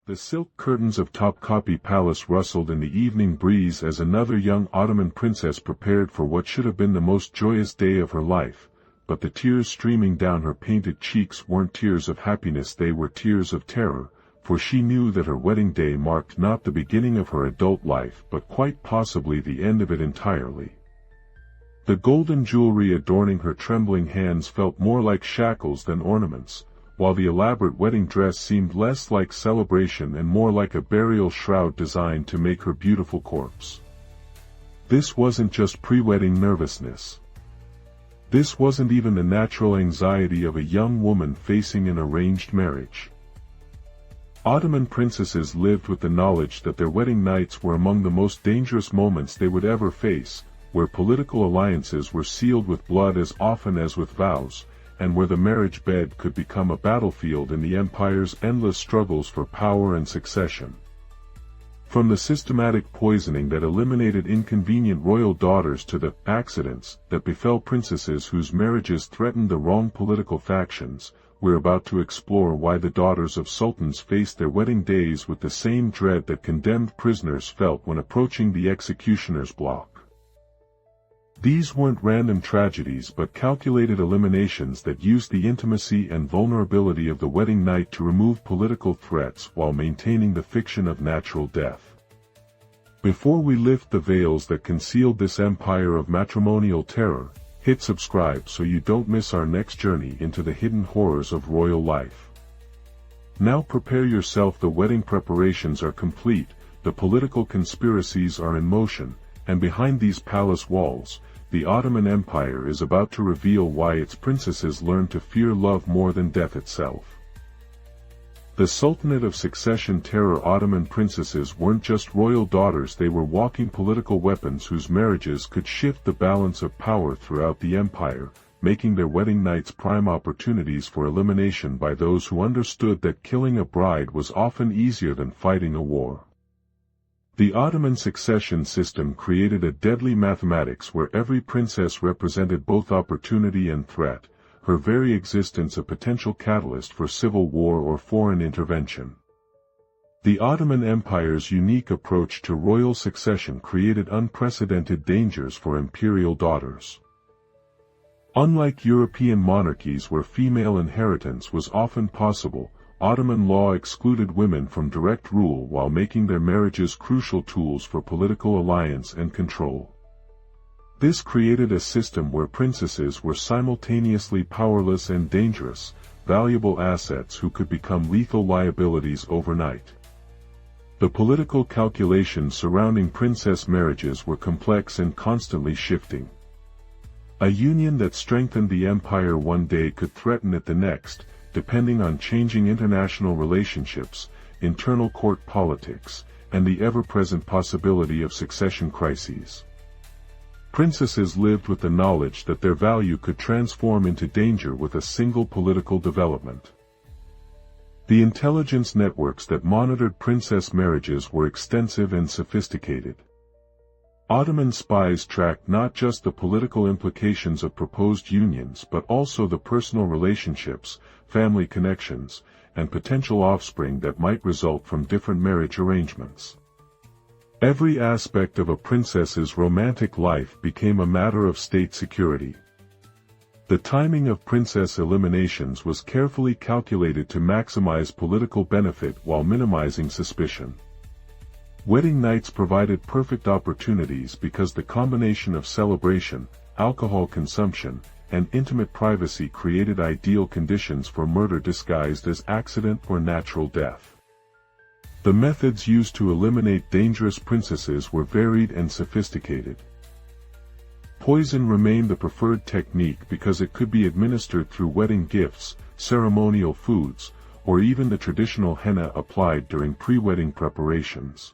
The silk curtains of Topkapi Palace rustled in the evening breeze as another young Ottoman princess prepared for what should have been the most joyous day of her life, but the tears streaming down her painted cheeks weren't tears of happiness, they were tears of terror, for she knew that her wedding day marked not the beginning of her adult life but quite possibly the end of it entirely. The golden jewelry adorning her trembling hands felt more like shackles than ornaments, while the elaborate wedding dress seemed less like celebration and more like a burial shroud designed to make her beautiful corpse. This wasn't just pre-wedding nervousness. This wasn't even the natural anxiety of a young woman facing an arranged marriage. Ottoman princesses lived with the knowledge that their wedding nights were among the most dangerous moments they would ever face, where political alliances were sealed with blood as often as with vows, and where the marriage bed could become a battlefield in the empire's endless struggles for power and succession. From the systematic poisoning that eliminated inconvenient royal daughters to the accidents that befell princesses whose marriages threatened the wrong political factions, we're about to explore why the daughters of sultans faced their wedding days with the same dread that condemned prisoners felt when approaching the executioner's block. These weren't random tragedies but calculated eliminations that used the intimacy and vulnerability of the wedding night to remove political threats while maintaining the fiction of natural death. Before we lift the veils that concealed this empire of matrimonial terror, hit subscribe so you don't miss our next journey into the hidden horrors of royal life. Now prepare yourself, the wedding preparations are complete, the political conspiracies are in motion, and behind these palace walls, the Ottoman Empire is about to reveal why its princesses learned to fear love more than death itself. The Sultanate of Succession terror. Ottoman princesses weren't just royal daughters, they were walking political weapons whose marriages could shift the balance of power throughout the empire, making their wedding nights prime opportunities for elimination by those who understood that killing a bride was often easier than fighting a war. The Ottoman succession system created a deadly mathematics where every princess represented both opportunity and threat, her very existence a potential catalyst for civil war or foreign intervention. The Ottoman Empire's unique approach to royal succession created unprecedented dangers for imperial daughters. Unlike European monarchies where female inheritance was often possible, Ottoman law excluded women from direct rule while making their marriages crucial tools for political alliance and control. This created a system where princesses were simultaneously powerless and dangerous, valuable assets who could become lethal liabilities overnight. The political calculations surrounding princess marriages were complex and constantly shifting. A union that strengthened the empire one day could threaten it the next, depending on changing international relationships, internal court politics, and the ever-present possibility of succession crises. Princesses lived with the knowledge that their value could transform into danger with a single political development. The intelligence networks that monitored princess marriages were extensive and sophisticated. Ottoman spies tracked not just the political implications of proposed unions but also the personal relationships, family connections, and potential offspring that might result from different marriage arrangements. Every aspect of a princess's romantic life became a matter of state security. The timing of princess eliminations was carefully calculated to maximize political benefit while minimizing suspicion. Wedding nights provided perfect opportunities because the combination of celebration, alcohol consumption, and intimate privacy created ideal conditions for murder disguised as accident or natural death. The methods used to eliminate dangerous princesses were varied and sophisticated. Poison remained the preferred technique because it could be administered through wedding gifts, ceremonial foods, or even the traditional henna applied during pre-wedding preparations.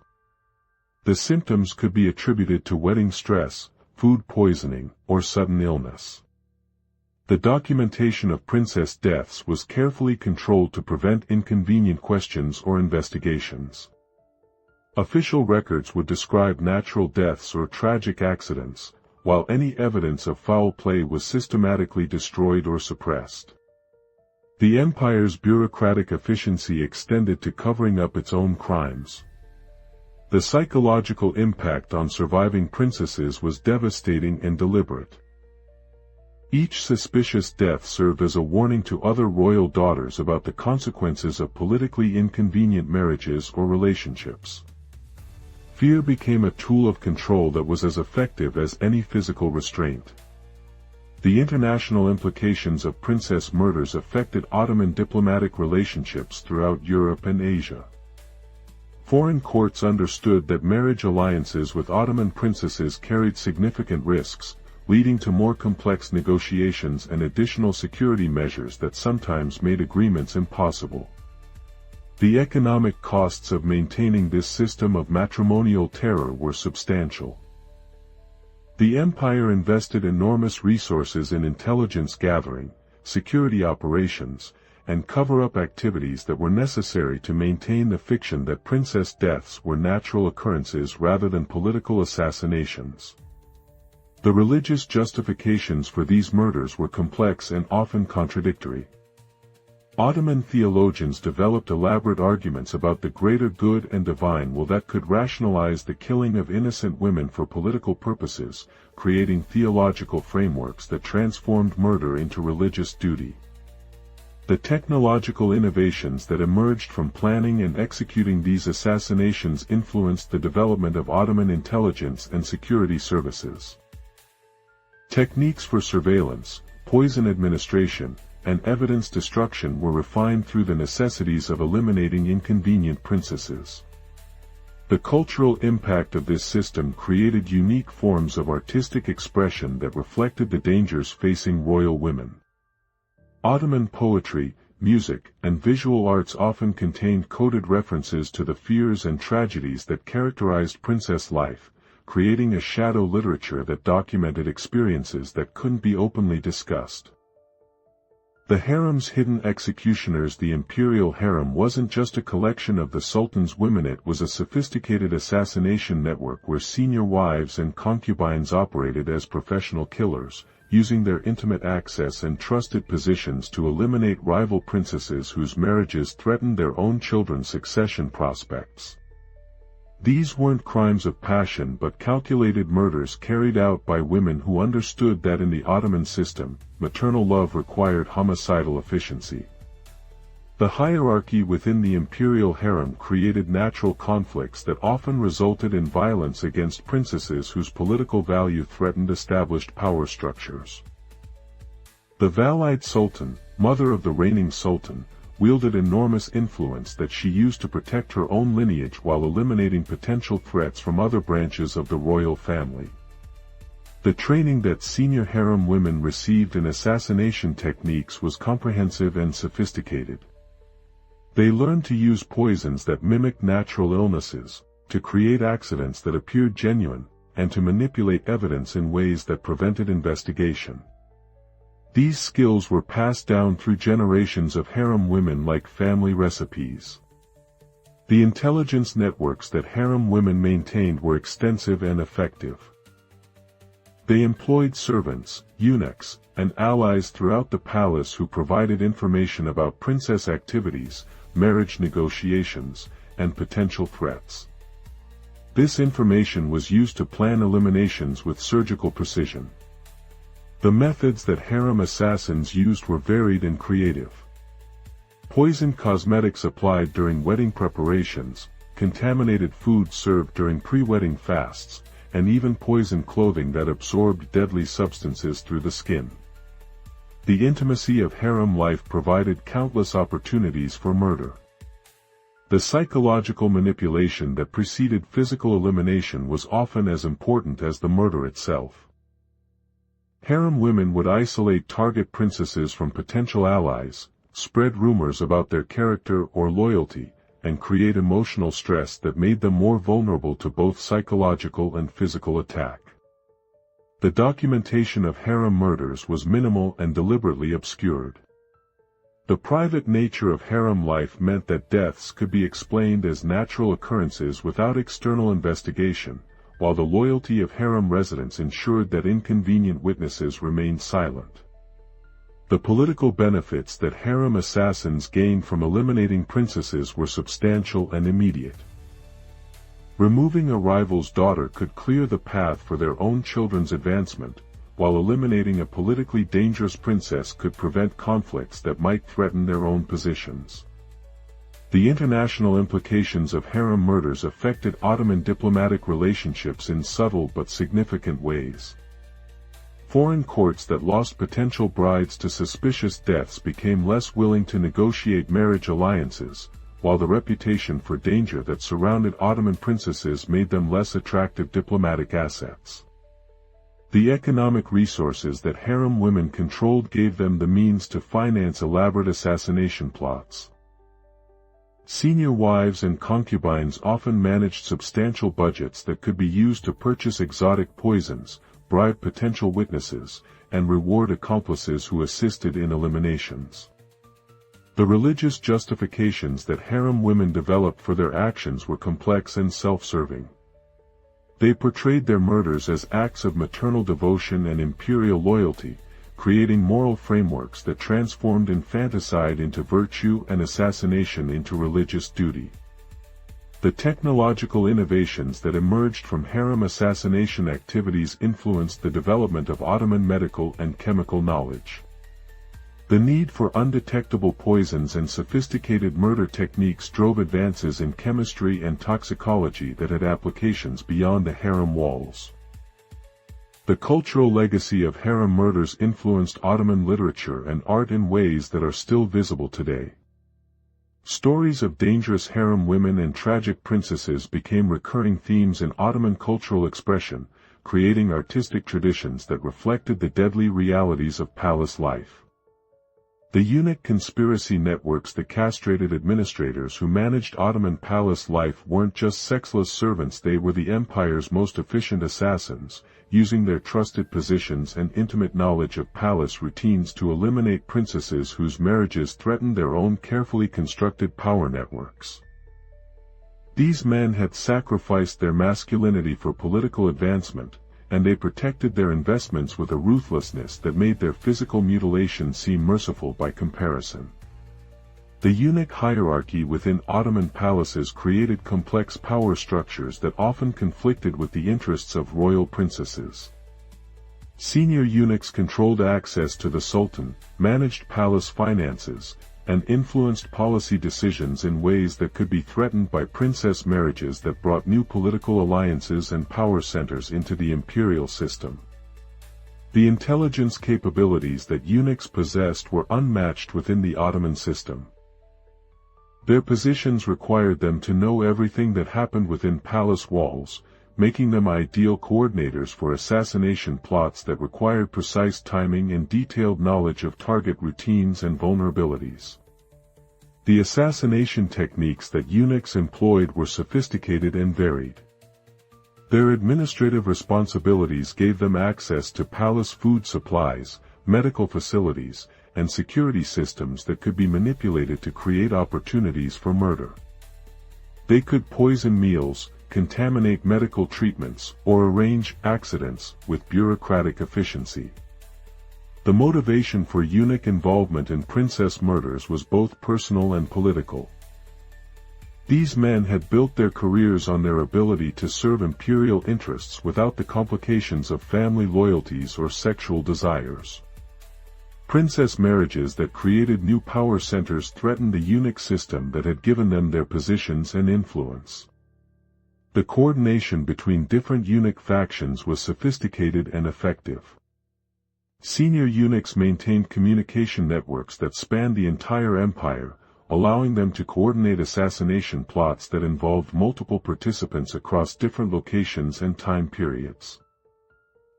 The symptoms could be attributed to wedding stress, food poisoning, or sudden illness. The documentation of princess deaths was carefully controlled to prevent inconvenient questions or investigations. Official records would describe natural deaths or tragic accidents, while any evidence of foul play was systematically destroyed or suppressed. The empire's bureaucratic efficiency extended to covering up its own crimes. The psychological impact on surviving princesses was devastating and deliberate. Each suspicious death served as a warning to other royal daughters about the consequences of politically inconvenient marriages or relationships. Fear became a tool of control that was as effective as any physical restraint. The international implications of princess murders affected Ottoman diplomatic relationships throughout Europe and Asia. Foreign courts understood that marriage alliances with Ottoman princesses carried significant risks, leading to more complex negotiations and additional security measures that sometimes made agreements impossible. The economic costs of maintaining this system of matrimonial terror were substantial. The empire invested enormous resources in intelligence gathering, security operations, and cover-up activities that were necessary to maintain the fiction that princess deaths were natural occurrences rather than political assassinations. The religious justifications for these murders were complex and often contradictory. Ottoman theologians developed elaborate arguments about the greater good and divine will that could rationalize the killing of innocent women for political purposes, creating theological frameworks that transformed murder into religious duty. The technological innovations that emerged from planning and executing these assassinations influenced the development of Ottoman intelligence and security services. Techniques for surveillance, poison administration, and evidence destruction were refined through the necessities of eliminating inconvenient princesses. The cultural impact of this system created unique forms of artistic expression that reflected the dangers facing royal women. Ottoman poetry, music, and visual arts often contained coded references to the fears and tragedies that characterized princess life, creating a shadow literature that documented experiences that couldn't be openly discussed. The harem's hidden executioners. The imperial harem wasn't just a collection of the sultan's women, it was a sophisticated assassination network where senior wives and concubines operated as professional killers, using their intimate access and trusted positions to eliminate rival princesses whose marriages threatened their own children's succession prospects. These weren't crimes of passion but calculated murders carried out by women who understood that in the Ottoman system, maternal love required homicidal efficiency. The hierarchy within the imperial harem created natural conflicts that often resulted in violence against princesses whose political value threatened established power structures. The Valide Sultan, mother of the reigning sultan, wielded enormous influence that she used to protect her own lineage while eliminating potential threats from other branches of the royal family. The training that senior harem women received in assassination techniques was comprehensive and sophisticated. They learned to use poisons that mimicked natural illnesses, to create accidents that appeared genuine, and to manipulate evidence in ways that prevented investigation. These skills were passed down through generations of harem women like family recipes. The intelligence networks that harem women maintained were extensive and effective. They employed servants, eunuchs, and allies throughout the palace who provided information about princess activities, marriage negotiations, and potential threats. This information was used to plan eliminations with surgical precision. The methods that harem assassins used were varied and creative. Poisoned cosmetics applied during wedding preparations, contaminated food served during pre-wedding fasts, and even poisoned clothing that absorbed deadly substances through the skin. The intimacy of harem life provided countless opportunities for murder. The psychological manipulation that preceded physical elimination was often as important as the murder itself. Harem women would isolate target princesses from potential allies, spread rumors about their character or loyalty, and create emotional stress that made them more vulnerable to both psychological and physical attack. The documentation of harem murders was minimal and deliberately obscured. The private nature of harem life meant that deaths could be explained as natural occurrences without external investigation, while the loyalty of harem residents ensured that inconvenient witnesses remained silent. The political benefits that harem assassins gained from eliminating princesses were substantial and immediate. Removing a rival's daughter could clear the path for their own children's advancement, while eliminating a politically dangerous princess could prevent conflicts that might threaten their own positions. The international implications of harem murders affected Ottoman diplomatic relationships in subtle but significant ways. Foreign courts that lost potential brides to suspicious deaths became less willing to negotiate marriage alliances, while the reputation for danger that surrounded Ottoman princesses made them less attractive diplomatic assets. The economic resources that harem women controlled gave them the means to finance elaborate assassination plots. Senior wives and concubines often managed substantial budgets that could be used to purchase exotic poisons, bribe potential witnesses, and reward accomplices who assisted in eliminations. The religious justifications that harem women developed for their actions were complex and self-serving. They portrayed their murders as acts of maternal devotion and imperial loyalty, creating moral frameworks that transformed infanticide into virtue and assassination into religious duty. The technological innovations that emerged from harem assassination activities influenced the development of Ottoman medical and chemical knowledge. The need for undetectable poisons and sophisticated murder techniques drove advances in chemistry and toxicology that had applications beyond the harem walls. The cultural legacy of harem murders influenced Ottoman literature and art in ways that are still visible today. Stories of dangerous harem women and tragic princesses became recurring themes in Ottoman cultural expression, creating artistic traditions that reflected the deadly realities of palace life. The eunuch conspiracy networks that castrated administrators who managed Ottoman palace life weren't just sexless servants, they were the empire's most efficient assassins, using their trusted positions and intimate knowledge of palace routines to eliminate princesses whose marriages threatened their own carefully constructed power networks. These men had sacrificed their masculinity for political advancement, and they protected their investments with a ruthlessness that made their physical mutilation seem merciful by comparison. The eunuch hierarchy within Ottoman palaces created complex power structures that often conflicted with the interests of royal princesses. Senior eunuchs controlled access to the sultan, managed palace finances, and influenced policy decisions in ways that could be threatened by princess marriages that brought new political alliances and power centers into the imperial system. The intelligence capabilities that eunuchs possessed were unmatched within the Ottoman system. Their positions required them to know everything that happened within palace walls, making them ideal coordinators for assassination plots that required precise timing and detailed knowledge of target routines and vulnerabilities. The assassination techniques that eunuchs employed were sophisticated and varied. Their administrative responsibilities gave them access to palace food supplies, medical facilities, and security systems that could be manipulated to create opportunities for murder. They could poison meals, contaminate medical treatments, or arrange accidents with bureaucratic efficiency. The motivation for eunuch involvement in princess murders was both personal and political. These men had built their careers on their ability to serve imperial interests without the complications of family loyalties or sexual desires. Princess marriages that created new power centers threatened the eunuch system that had given them their positions and influence. The coordination between different eunuch factions was sophisticated and effective. Senior eunuchs maintained communication networks that spanned the entire empire, allowing them to coordinate assassination plots that involved multiple participants across different locations and time periods.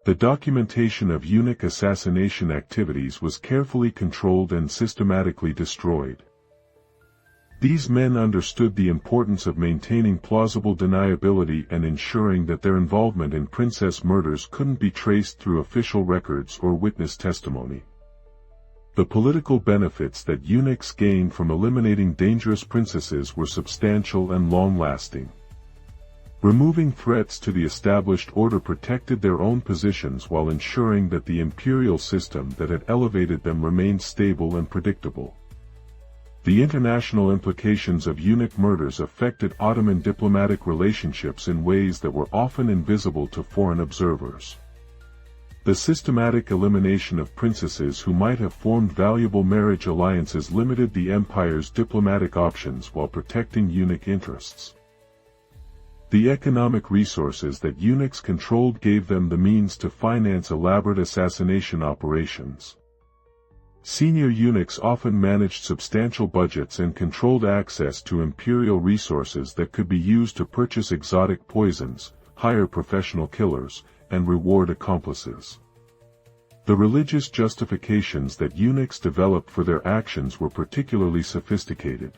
The documentation of eunuch assassination activities was carefully controlled and systematically destroyed. These men understood the importance of maintaining plausible deniability and ensuring that their involvement in princess murders couldn't be traced through official records or witness testimony. The political benefits that eunuchs gained from eliminating dangerous princesses were substantial and long-lasting. Removing threats to the established order protected their own positions while ensuring that the imperial system that had elevated them remained stable and predictable. The international implications of eunuch murders affected Ottoman diplomatic relationships in ways that were often invisible to foreign observers. The systematic elimination of princesses who might have formed valuable marriage alliances limited the empire's diplomatic options while protecting eunuch interests. The economic resources that eunuchs controlled gave them the means to finance elaborate assassination operations. Senior eunuchs often managed substantial budgets and controlled access to imperial resources that could be used to purchase exotic poisons, hire professional killers, and reward accomplices. The religious justifications that eunuchs developed for their actions were particularly sophisticated.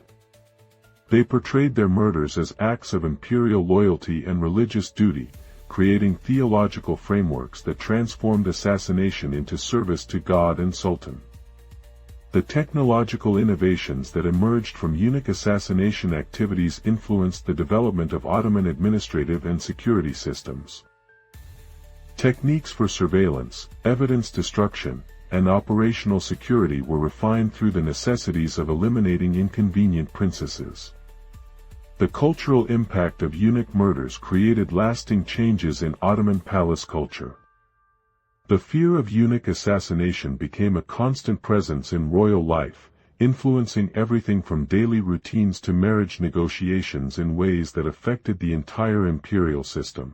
They portrayed their murders as acts of imperial loyalty and religious duty, creating theological frameworks that transformed assassination into service to God and Sultan. The technological innovations that emerged from eunuch assassination activities influenced the development of Ottoman administrative and security systems. Techniques for surveillance, evidence destruction, and operational security were refined through the necessities of eliminating inconvenient princesses. The cultural impact of eunuch murders created lasting changes in Ottoman palace culture. The fear of eunuch assassination became a constant presence in royal life, influencing everything from daily routines to marriage negotiations in ways that affected the entire imperial system.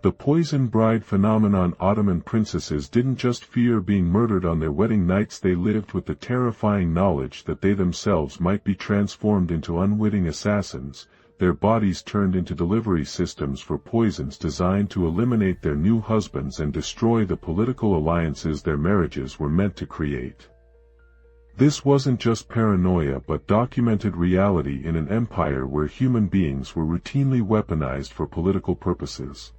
The poison bride phenomenon. Ottoman princesses didn't just fear being murdered on their wedding nights, they lived with the terrifying knowledge that they themselves might be transformed into unwitting assassins, their bodies turned into delivery systems for poisons designed to eliminate their new husbands and destroy the political alliances their marriages were meant to create. This wasn't just paranoia but documented reality in an empire where human beings were routinely weaponized for political purposes.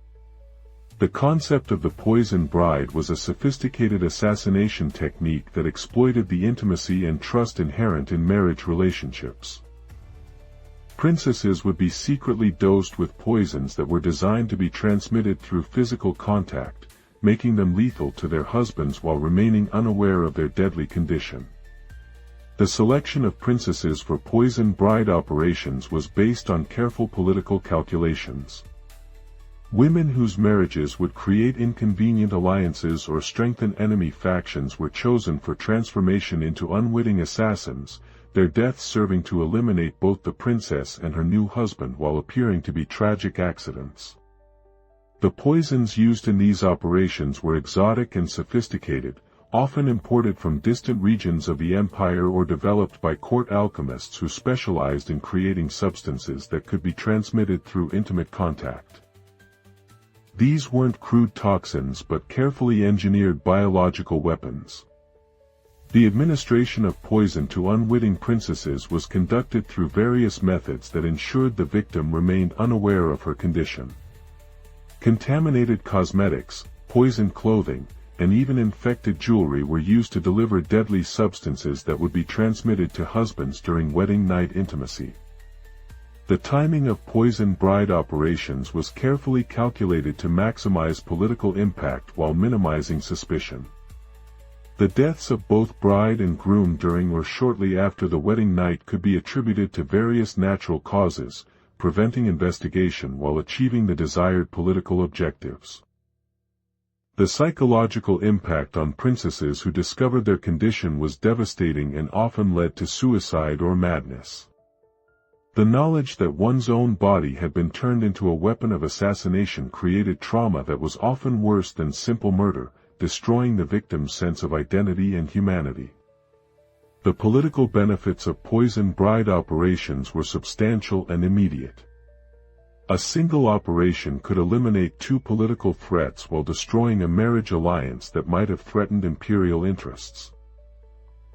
The concept of the poison bride was a sophisticated assassination technique that exploited the intimacy and trust inherent in marriage relationships. Princesses would be secretly dosed with poisons that were designed to be transmitted through physical contact, making them lethal to their husbands while remaining unaware of their deadly condition. The selection of princesses for poison bride operations was based on careful political calculations. Women whose marriages would create inconvenient alliances or strengthen enemy factions were chosen for transformation into unwitting assassins, their deaths serving to eliminate both the princess and her new husband while appearing to be tragic accidents. The poisons used in these operations were exotic and sophisticated, often imported from distant regions of the empire or developed by court alchemists who specialized in creating substances that could be transmitted through intimate contact. These weren't crude toxins but carefully engineered biological weapons. The administration of poison to unwitting princesses was conducted through various methods that ensured the victim remained unaware of her condition. Contaminated cosmetics, poisoned clothing, and even infected jewelry were used to deliver deadly substances that would be transmitted to husbands during wedding night intimacy. The timing of poison bride operations was carefully calculated to maximize political impact while minimizing suspicion. The deaths of both bride and groom during or shortly after the wedding night could be attributed to various natural causes, preventing investigation while achieving the desired political objectives. The psychological impact on princesses who discovered their condition was devastating and often led to suicide or madness. The knowledge that one's own body had been turned into a weapon of assassination created trauma that was often worse than simple murder, destroying the victim's sense of identity and humanity. The political benefits of poison bride operations were substantial and immediate. A single operation could eliminate two political threats while destroying a marriage alliance that might have threatened imperial interests.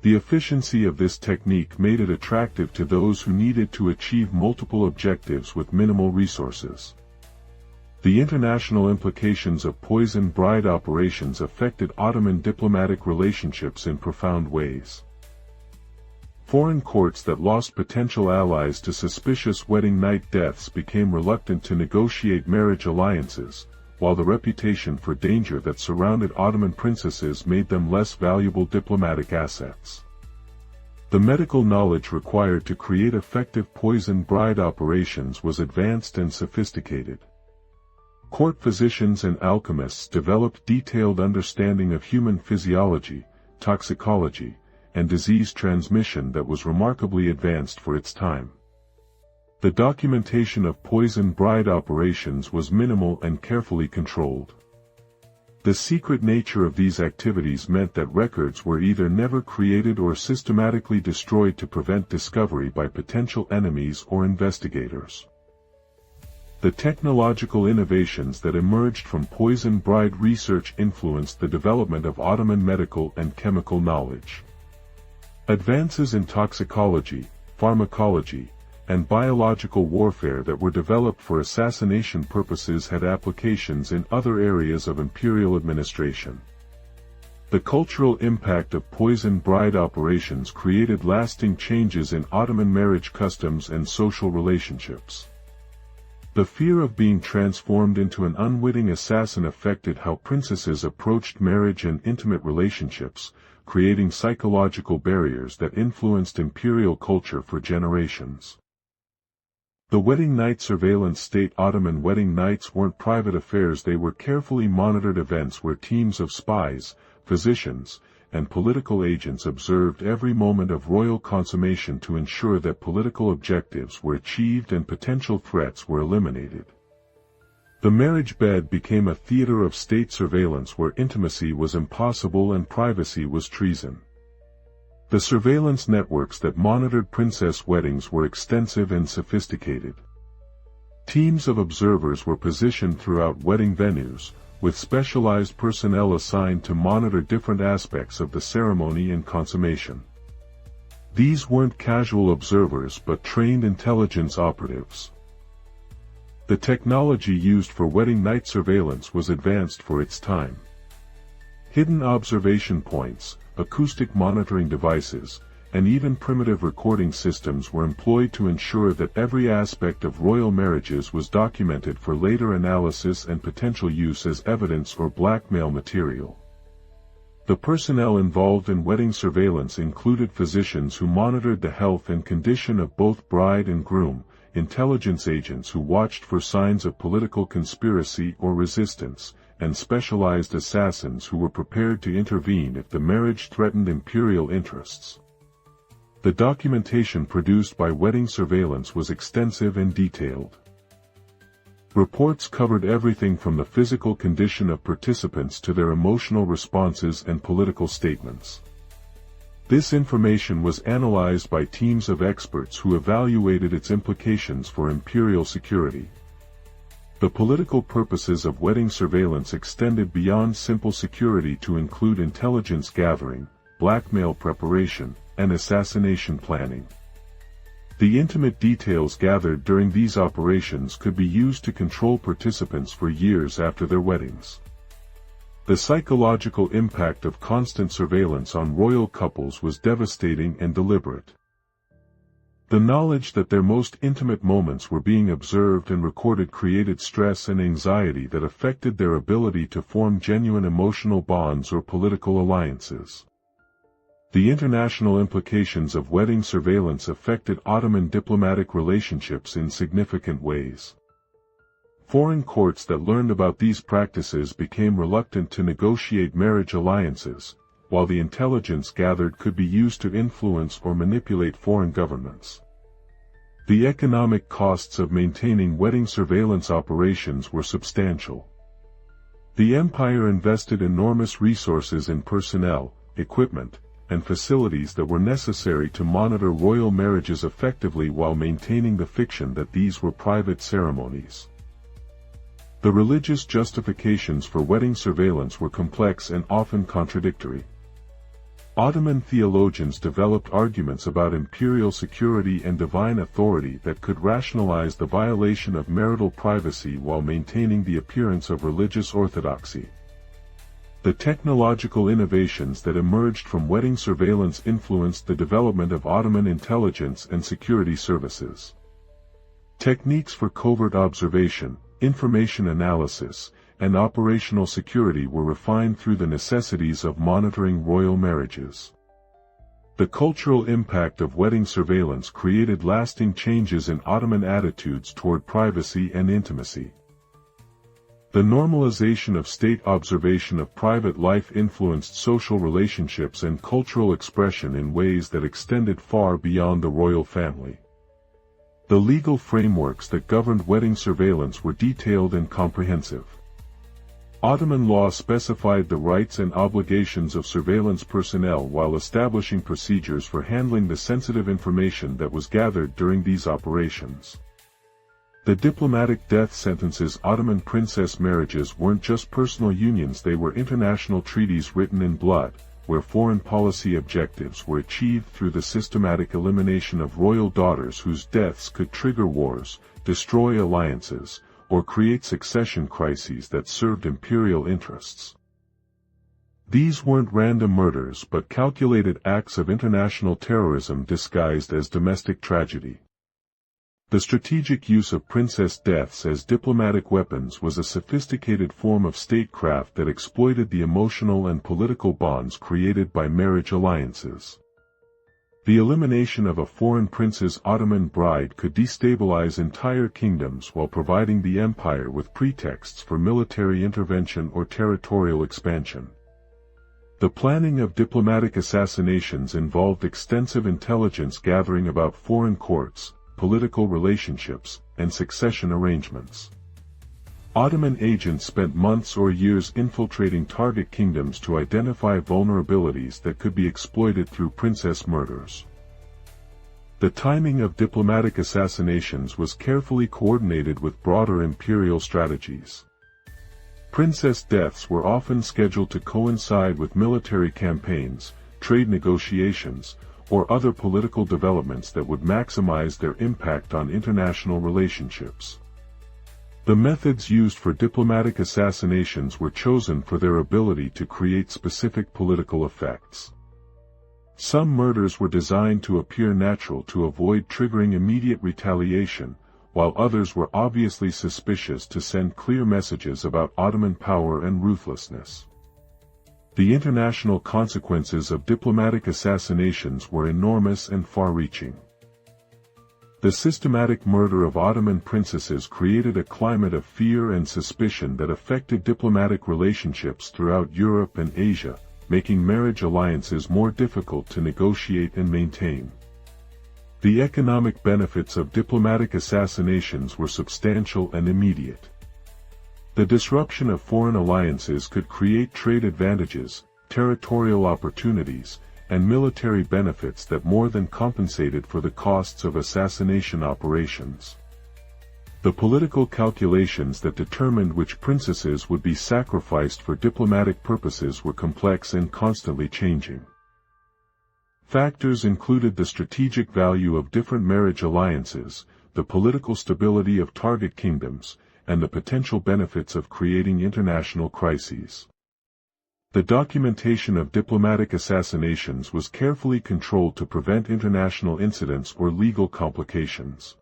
The efficiency of this technique made it attractive to those who needed to achieve multiple objectives with minimal resources. The international implications of poison bride operations affected Ottoman diplomatic relationships in profound ways. Foreign courts that lost potential allies to suspicious wedding night deaths became reluctant to negotiate marriage alliances, while the reputation for danger that surrounded Ottoman princesses made them less valuable diplomatic assets. The medical knowledge required to create effective poison bride operations was advanced and sophisticated. Court physicians and alchemists developed detailed understanding of human physiology, toxicology, and disease transmission that was remarkably advanced for its time. The documentation of poison bride operations was minimal and carefully controlled. The secret nature of these activities meant that records were either never created or systematically destroyed to prevent discovery by potential enemies or investigators. The technological innovations that emerged from poison bride research influenced the development of Ottoman medical and chemical knowledge. Advances in toxicology, pharmacology, and biological warfare that were developed for assassination purposes had applications in other areas of imperial administration. The cultural impact of poison bride operations created lasting changes in Ottoman marriage customs and social relationships. The fear of being transformed into an unwitting assassin affected how princesses approached marriage and intimate relationships, creating psychological barriers that influenced imperial culture for generations. The wedding night surveillance state. Ottoman wedding nights weren't private affairs, they were carefully monitored events where teams of spies, physicians, and political agents observed every moment of royal consummation to ensure that political objectives were achieved and potential threats were eliminated. The marriage bed became a theater of state surveillance where intimacy was impossible and privacy was treason. The surveillance networks that monitored princess weddings were extensive and sophisticated. Teams of observers were positioned throughout wedding venues, with specialized personnel assigned to monitor different aspects of the ceremony and consummation. These weren't casual observers but trained intelligence operatives. The technology used for wedding night surveillance was advanced for its time. Hidden observation points, acoustic monitoring devices, and even primitive recording systems were employed to ensure that every aspect of royal marriages was documented for later analysis and potential use as evidence or blackmail material. The personnel involved in wedding surveillance included physicians who monitored the health and condition of both bride and groom, intelligence agents who watched for signs of political conspiracy or resistance, and specialized assassins who were prepared to intervene if the marriage threatened imperial interests. The documentation produced by wedding surveillance was extensive and detailed. Reports covered everything from the physical condition of participants to their emotional responses and political statements. This information was analyzed by teams of experts who evaluated its implications for imperial security. The political purposes of wedding surveillance extended beyond simple security to include intelligence gathering, blackmail preparation, and assassination planning. The intimate details gathered during these operations could be used to control participants for years after their weddings. The psychological impact of constant surveillance on royal couples was devastating and deliberate. The knowledge that their most intimate moments were being observed and recorded created stress and anxiety that affected their ability to form genuine emotional bonds or political alliances. The international implications of wedding surveillance affected Ottoman diplomatic relationships in significant ways. Foreign courts that learned about these practices became reluctant to negotiate marriage alliances, while the intelligence gathered could be used to influence or manipulate foreign governments. The economic costs of maintaining wedding surveillance operations were substantial. The empire invested enormous resources in personnel, equipment, and facilities that were necessary to monitor royal marriages effectively while maintaining the fiction that these were private ceremonies. The religious justifications for wedding surveillance were complex and often contradictory. Ottoman theologians developed arguments about imperial security and divine authority that could rationalize the violation of marital privacy while maintaining the appearance of religious orthodoxy. The technological innovations that emerged from wedding surveillance influenced the development of Ottoman intelligence and security services. Techniques for covert observation, information analysis, and operational security were refined through the necessities of monitoring royal marriages. The cultural impact of wedding surveillance created lasting changes in Ottoman attitudes toward privacy and intimacy. The normalization of state observation of private life influenced social relationships and cultural expression in ways that extended far beyond the royal family. The legal frameworks that governed wedding surveillance were detailed and comprehensive. Ottoman law specified the rights and obligations of surveillance personnel while establishing procedures for handling the sensitive information that was gathered during these operations. The diplomatic death sentences. Ottoman princess marriages weren't just personal unions, they were international treaties written in blood, where foreign policy objectives were achieved through the systematic elimination of royal daughters whose deaths could trigger wars, destroy alliances, or create succession crises that served imperial interests. These weren't random murders but calculated acts of international terrorism disguised as domestic tragedy. The strategic use of princess deaths as diplomatic weapons was a sophisticated form of statecraft that exploited the emotional and political bonds created by marriage alliances. The elimination of a foreign prince's Ottoman bride could destabilize entire kingdoms while providing the empire with pretexts for military intervention or territorial expansion. The planning of diplomatic assassinations involved extensive intelligence gathering about foreign courts, political relationships, and succession arrangements. Ottoman agents spent months or years infiltrating target kingdoms to identify vulnerabilities that could be exploited through princess murders. The timing of diplomatic assassinations was carefully coordinated with broader imperial strategies. Princess deaths were often scheduled to coincide with military campaigns, trade negotiations, or other political developments that would maximize their impact on international relationships. The methods used for diplomatic assassinations were chosen for their ability to create specific political effects. Some murders were designed to appear natural to avoid triggering immediate retaliation, while others were obviously suspicious to send clear messages about Ottoman power and ruthlessness. The international consequences of diplomatic assassinations were enormous and far-reaching. The systematic murder of Ottoman princesses created a climate of fear and suspicion that affected diplomatic relationships throughout Europe and Asia, making marriage alliances more difficult to negotiate and maintain. The economic benefits of diplomatic assassinations were substantial and immediate. The disruption of foreign alliances could create trade advantages, territorial opportunities, and military benefits that more than compensated for the costs of assassination operations. The political calculations that determined which princesses would be sacrificed for diplomatic purposes were complex and constantly changing. Factors included the strategic value of different marriage alliances, the political stability of target kingdoms, and the potential benefits of creating international crises. The documentation of diplomatic assassinations was carefully controlled to prevent international incidents or legal complications.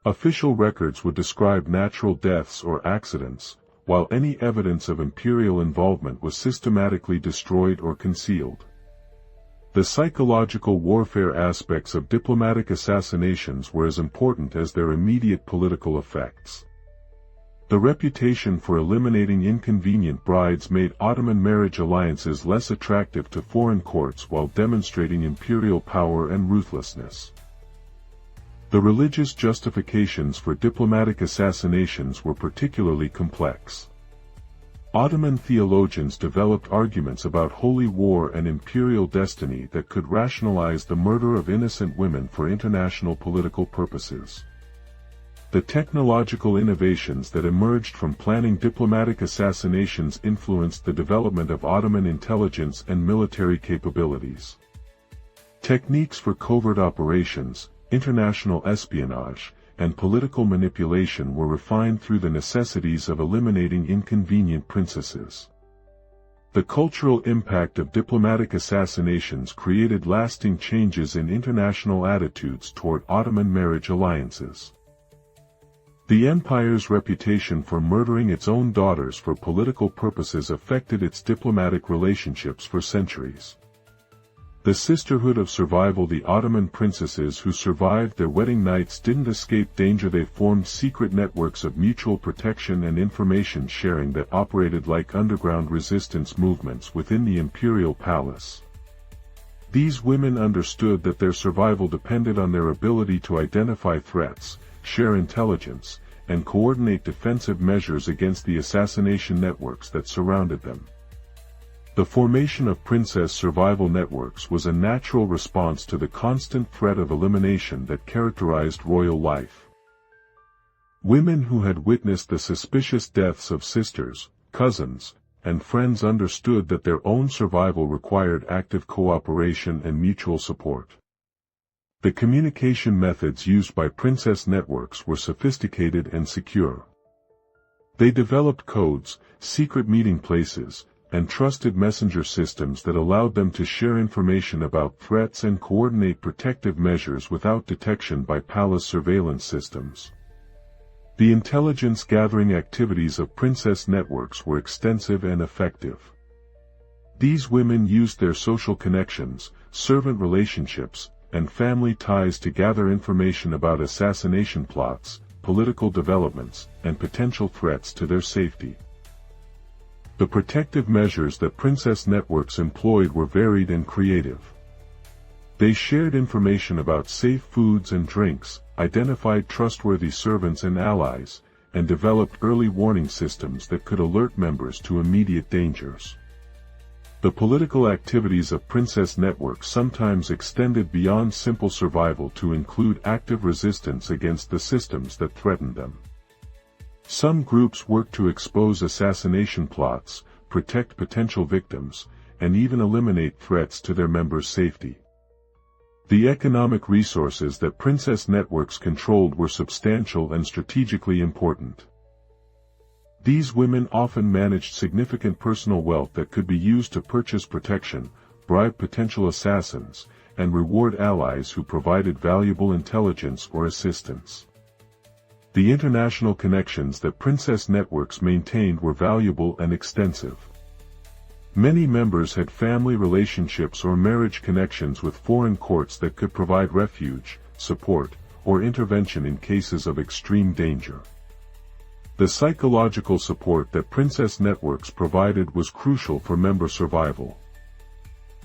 Official records would describe natural deaths or accidents, while any evidence of imperial involvement was systematically destroyed or concealed. The psychological warfare aspects of diplomatic assassinations were as important as their immediate political effects. The reputation for eliminating inconvenient brides made Ottoman marriage alliances less attractive to foreign courts while demonstrating imperial power and ruthlessness. The religious justifications for diplomatic assassinations were particularly complex. Ottoman theologians developed arguments about holy war and imperial destiny that could rationalize the murder of innocent women for international political purposes. The technological innovations that emerged from planning diplomatic assassinations influenced the development of Ottoman intelligence and military capabilities. Techniques for covert operations, international espionage, and political manipulation were refined through the necessities of eliminating inconvenient princesses. The cultural impact of diplomatic assassinations created lasting changes in international attitudes toward Ottoman marriage alliances. The empire's reputation for murdering its own daughters for political purposes affected its diplomatic relationships for centuries. The sisterhood of survival, the Ottoman princesses who survived their wedding nights didn't escape danger. They formed secret networks of mutual protection and information sharing that operated like underground resistance movements within the imperial palace. These women understood that their survival depended on their ability to identify threats, share intelligence, and coordinate defensive measures against the assassination networks that surrounded them. The formation of princess survival networks was a natural response to the constant threat of elimination that characterized royal life. Women who had witnessed the suspicious deaths of sisters, cousins, and friends understood that their own survival required active cooperation and mutual support. The communication methods used by princess networks were sophisticated and secure. They developed codes, secret meeting places, and trusted messenger systems that allowed them to share information about threats and coordinate protective measures without detection by palace surveillance systems. The intelligence-gathering activities of princess networks were extensive and effective. These women used their social connections, servant relationships, and family ties to gather information about assassination plots, political developments, and potential threats to their safety. The protective measures that princess networks employed were varied and creative. They shared information about safe foods and drinks, identified trustworthy servants and allies, and developed early warning systems that could alert members to immediate dangers. The political activities of princess networks sometimes extended beyond simple survival to include active resistance against the systems that threatened them. Some groups worked to expose assassination plots, protect potential victims, and even eliminate threats to their members' safety. The economic resources that princess networks controlled were substantial and strategically important. These women often managed significant personal wealth that could be used to purchase protection, bribe potential assassins, and reward allies who provided valuable intelligence or assistance. The international connections that princess networks maintained were valuable and extensive. Many members had family relationships or marriage connections with foreign courts that could provide refuge, support, or intervention in cases of extreme danger. The psychological support that princess networks provided was crucial for member survival.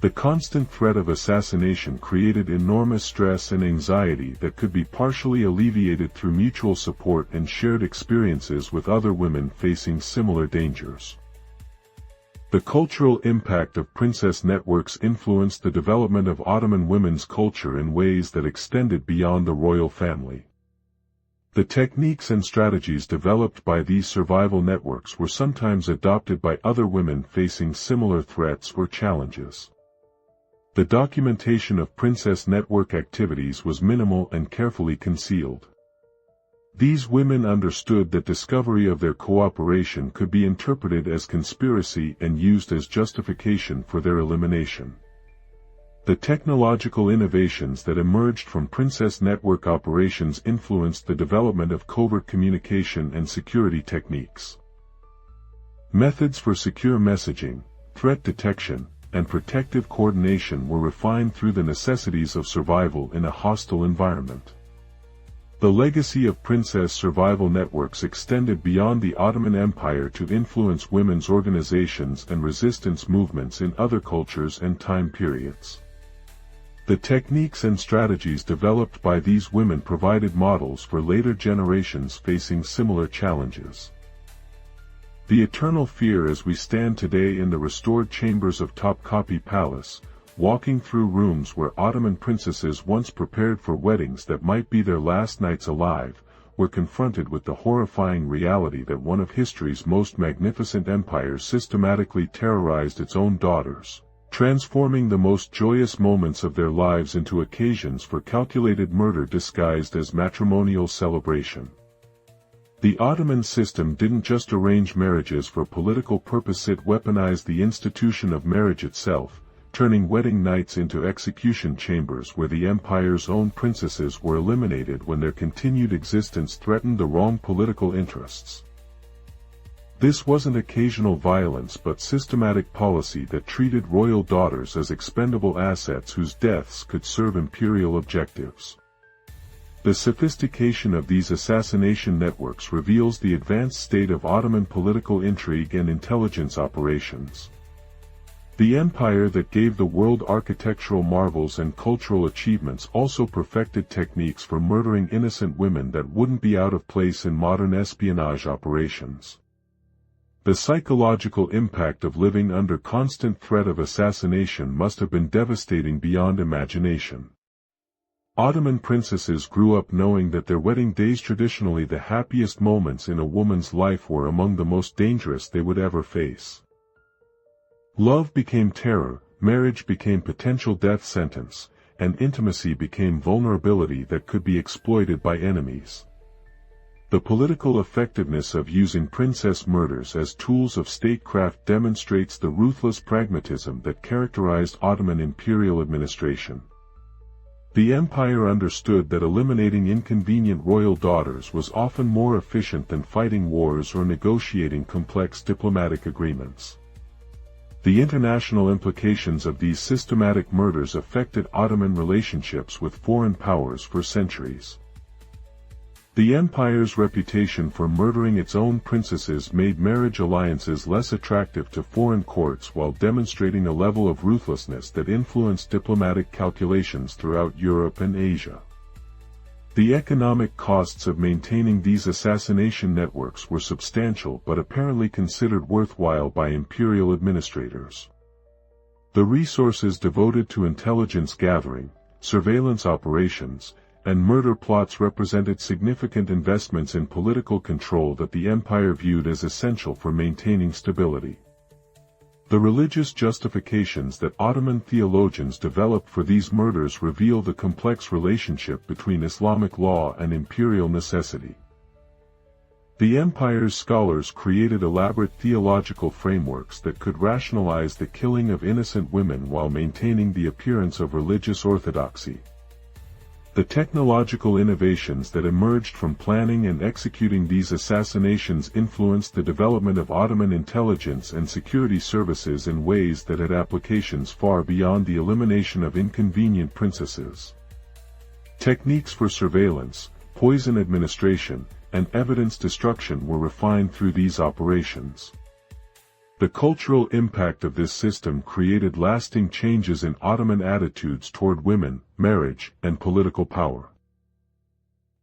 The constant threat of assassination created enormous stress and anxiety that could be partially alleviated through mutual support and shared experiences with other women facing similar dangers. The cultural impact of princess networks influenced the development of Ottoman women's culture in ways that extended beyond the royal family. The techniques and strategies developed by these survival networks were sometimes adopted by other women facing similar threats or challenges. The documentation of princess network activities was minimal and carefully concealed. These women understood that discovery of their cooperation could be interpreted as conspiracy and used as justification for their elimination. The technological innovations that emerged from princess network operations influenced the development of covert communication and security techniques. Methods for secure messaging, threat detection, and protective coordination were refined through the necessities of survival in a hostile environment. The legacy of princess survival networks extended beyond the Ottoman Empire to influence women's organizations and resistance movements in other cultures and time periods. The techniques and strategies developed by these women provided models for later generations facing similar challenges. The eternal fear as we stand today in the restored chambers of Topkapi Palace, walking through rooms where Ottoman princesses once prepared for weddings that might be their last nights alive, were confronted with the horrifying reality that one of history's most magnificent empires systematically terrorized its own daughters, transforming the most joyous moments of their lives into occasions for calculated murder disguised as matrimonial celebration. The Ottoman system didn't just arrange marriages for political purpose, it weaponized the institution of marriage itself, turning wedding nights into execution chambers where the empire's own princesses were eliminated when their continued existence threatened the wrong political interests. This wasn't occasional violence but systematic policy that treated royal daughters as expendable assets whose deaths could serve imperial objectives. The sophistication of these assassination networks reveals the advanced state of Ottoman political intrigue and intelligence operations. The empire that gave the world architectural marvels and cultural achievements also perfected techniques for murdering innocent women that wouldn't be out of place in modern espionage operations. The psychological impact of living under constant threat of assassination must have been devastating beyond imagination. Ottoman princesses grew up knowing that their wedding days, traditionally the happiest moments in a woman's life, were among the most dangerous they would ever face. Love became terror, marriage became potential death sentence, and intimacy became vulnerability that could be exploited by enemies. The political effectiveness of using princess murders as tools of statecraft demonstrates the ruthless pragmatism that characterized Ottoman imperial administration. The empire understood that eliminating inconvenient royal daughters was often more efficient than fighting wars or negotiating complex diplomatic agreements. The international implications of these systematic murders affected Ottoman relationships with foreign powers for centuries. The empire's reputation for murdering its own princesses made marriage alliances less attractive to foreign courts while demonstrating a level of ruthlessness that influenced diplomatic calculations throughout Europe and Asia. The economic costs of maintaining these assassination networks were substantial but apparently considered worthwhile by imperial administrators. The resources devoted to intelligence gathering, surveillance operations, and murder plots represented significant investments in political control that the empire viewed as essential for maintaining stability. The religious justifications that Ottoman theologians developed for these murders reveal the complex relationship between Islamic law and imperial necessity. The empire's scholars created elaborate theological frameworks that could rationalize the killing of innocent women while maintaining the appearance of religious orthodoxy. The technological innovations that emerged from planning and executing these assassinations influenced the development of Ottoman intelligence and security services in ways that had applications far beyond the elimination of inconvenient princesses. Techniques for surveillance, poison administration, and evidence destruction were refined through these operations. The cultural impact of this system created lasting changes in Ottoman attitudes toward women, marriage, and political power.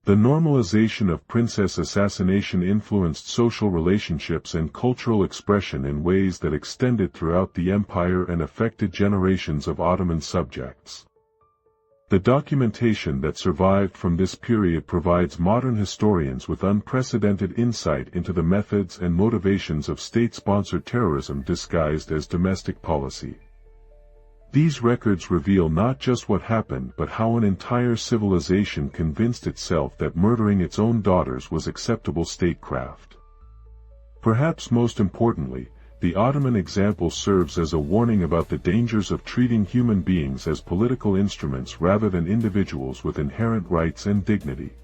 The normalization of princess assassination influenced social relationships and cultural expression in ways that extended throughout the empire and affected generations of Ottoman subjects. The documentation that survived from this period provides modern historians with unprecedented insight into the methods and motivations of state-sponsored terrorism disguised as domestic policy. These records reveal not just what happened but how an entire civilization convinced itself that murdering its own daughters was acceptable statecraft. Perhaps most importantly, the Ottoman example serves as a warning about the dangers of treating human beings as political instruments rather than individuals with inherent rights and dignity.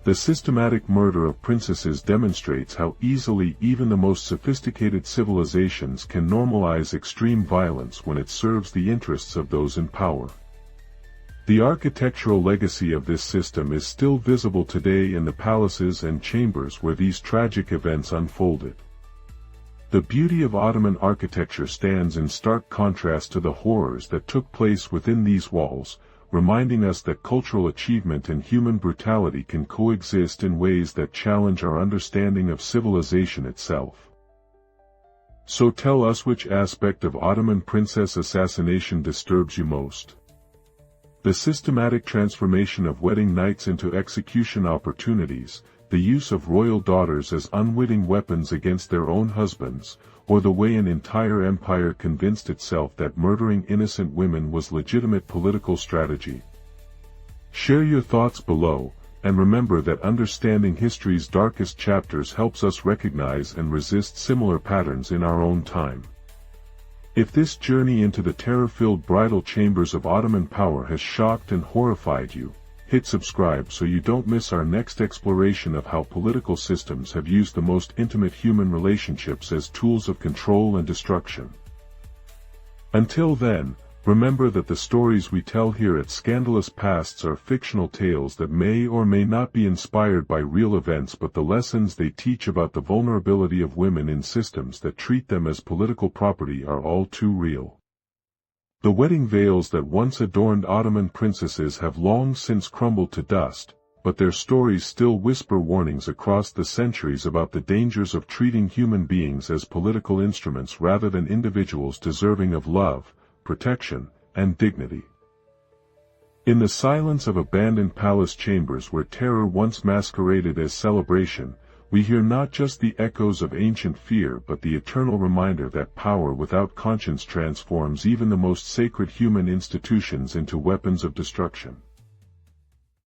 The systematic murder of princesses demonstrates how easily even the most sophisticated civilizations can normalize extreme violence when it serves the interests of those in power. The architectural legacy of this system is still visible today in the palaces and chambers where these tragic events unfolded. The beauty of Ottoman architecture stands in stark contrast to the horrors that took place within these walls, reminding us that cultural achievement and human brutality can coexist in ways that challenge our understanding of civilization itself. So tell us, which aspect of Ottoman princess assassination disturbs you most? The systematic transformation of wedding nights into execution opportunities, the use of royal daughters as unwitting weapons against their own husbands, or the way an entire empire convinced itself that murdering innocent women was legitimate political strategy. Share your thoughts below, and remember that understanding history's darkest chapters helps us recognize and resist similar patterns in our own time. If this journey into the terror-filled bridal chambers of Ottoman power has shocked and horrified you, hit subscribe so you don't miss our next exploration of how political systems have used the most intimate human relationships as tools of control and destruction. Until then, remember that the stories we tell here at Scandalous Pasts are fictional tales that may or may not be inspired by real events, but the lessons they teach about the vulnerability of women in systems that treat them as political property are all too real. The wedding veils that once adorned Ottoman princesses have long since crumbled to dust, but their stories still whisper warnings across the centuries about the dangers of treating human beings as political instruments rather than individuals deserving of love, protection, and dignity. In the silence of abandoned palace chambers where terror once masqueraded as celebration, we hear not just the echoes of ancient fear but the eternal reminder that power without conscience transforms even the most sacred human institutions into weapons of destruction.